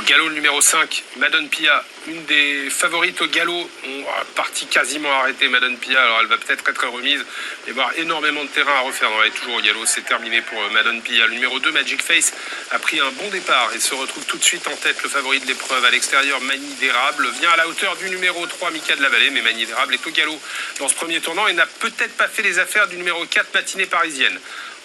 Au galop numéro 5, Madone Pia, une des favorites au galop, on a parti quasiment arrêté Madone Pia, alors elle va peut-être être remise, et voir énormément de terrain à refaire. Non, elle est toujours au galop, c'est terminé pour Madone Pia. Le numéro 2, Magic Face, a pris un bon départ et se retrouve tout de suite en tête, le favori de l'épreuve. À l'extérieur, Manie d'Érable vient à la hauteur du numéro 3, Mika de la Vallée, mais Manie d'Érable est au galop dans ce premier tournant et n'a peut-être pas fait les affaires du numéro 4, Matinée Parisienne.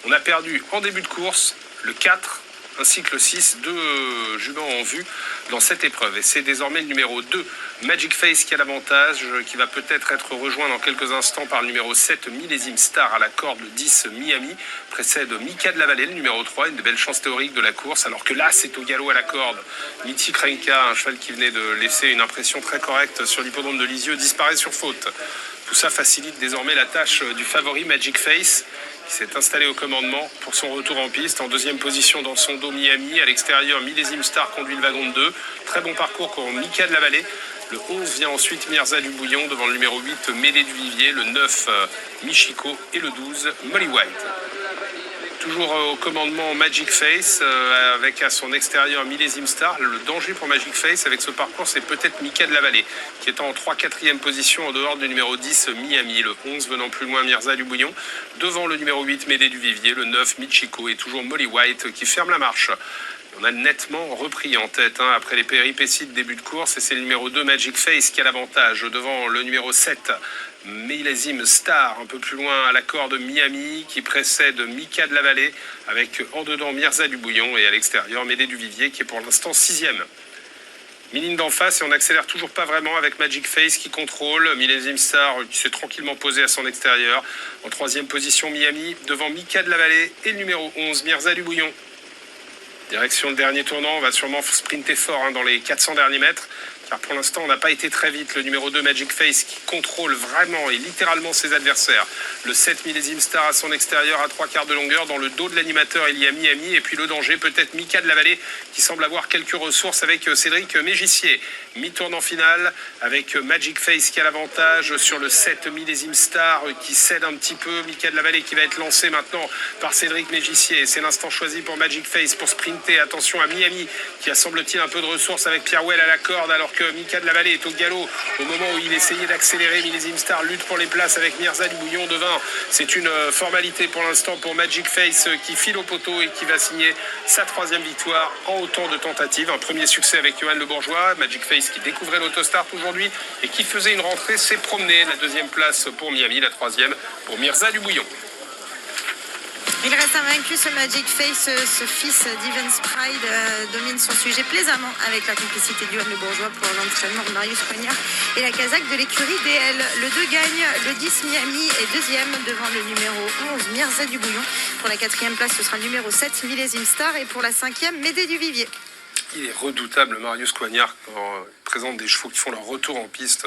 On a perdu en début de course le 4, ainsi que le 6, deux juments en vue dans cette épreuve. Et c'est désormais le numéro 2, Magic Face, qui a l'avantage, qui va peut-être être rejoint dans quelques instants par le numéro 7, Millésime Star, à la corde, le 10, Miami, précède Mika de la Vallée, le numéro 3, une des belles chances théoriques de la course, alors que là, c'est au galop à la corde. Mythic Renka, un cheval qui venait de laisser une impression très correcte sur l'hippodrome de Lisieux, disparaît sur faute. Tout ça facilite désormais la tâche du favori Magic Face, qui s'est installé au commandement pour son retour en piste. En deuxième position dans son dos, Miami. À l'extérieur, Millésime Star conduit le wagon de 2. Très bon parcours pour Mika de la Vallée. Le 11 vient ensuite Mirza du Bouillon devant le numéro 8, Médée du Vivier. Le 9, Michiko. Et le 12, Molly White. Toujours au commandement Magic Face, avec à son extérieur Millésime Star. Le danger pour Magic Face avec ce parcours, c'est peut-être Mika de la Vallée, qui est en 3-4e position en dehors du numéro 10, Miami. Le 11 venant plus loin, Mirza du Bouillon. Devant le numéro 8, Médée du Vivier. Le 9, Michiko. Et toujours Molly White qui ferme la marche. On a nettement repris en tête après les péripéties de début de course. Et c'est le numéro 2, Magic Face, qui a l'avantage devant le numéro 7, Millésime Star, un peu plus loin à la corde Miami, qui précède Mika de la Vallée, avec en dedans Mirza du Bouillon et à l'extérieur Médée du Vivier, qui est pour l'instant 6e. Mi-ligne d'en face et on n'accélère toujours pas vraiment avec Magic Face qui contrôle. Millésime Star qui s'est tranquillement posé à son extérieur. En 3e position Miami, devant Mika de la Vallée et le numéro 11, Mirza du Bouillon. Direction le dernier tournant, on va sûrement sprinter fort dans les 400 derniers mètres. Car pour l'instant, on n'a pas été très vite. Le numéro 2, Magic Face, qui contrôle vraiment et littéralement ses adversaires. Le 7, Millésime Star à son extérieur à 3/4 de longueur. Dans le dos de l'animateur, il y a Miami. Et puis le danger, peut-être Mika de la Vallée, qui semble avoir quelques ressources avec Cédric Mégissier. Mi-tournant final avec Magic Face qui a l'avantage sur le 7, Millésime Star, qui cède un petit peu. Mika de la Vallée qui va être lancé maintenant par Cédric Mégissier. C'est l'instant choisi pour Magic Face pour sprinter. Attention à Miami, qui a semble-t-il un peu de ressources avec Pierre Well à la corde, alors que Mika de la Vallée est au galop au moment où il essayait d'accélérer. Millésime Star lutte pour les places avec Mirza du Bouillon devant. C'est une formalité pour l'instant pour Magic Face qui file au poteau et qui va signer sa 3e victoire en autant de tentatives. Un premier succès avec Johan Le Bourgeois. Magic Face qui découvrait l'autostart aujourd'hui et qui faisait une rentrée, s'est promené. La 2e place pour Miami, la 3e pour Mirza du Bouillon. Il reste invaincu, ce Magic Face, ce fils d'Evans Pride domine son sujet plaisamment avec la complicité de Johan Le Bourgeois pour l'entraînement de Marius Coignard et la casaque de l'écurie DL. Le 2 gagne, le 10 Miami est 2e devant le numéro 11 Mirza du Bouillon. Pour la 4e place, ce sera le numéro 7 Millésime Star et pour la 5e Médée du Vivier. Il est redoutable, Marius Coignard, quand il présente des chevaux qui font leur retour en piste.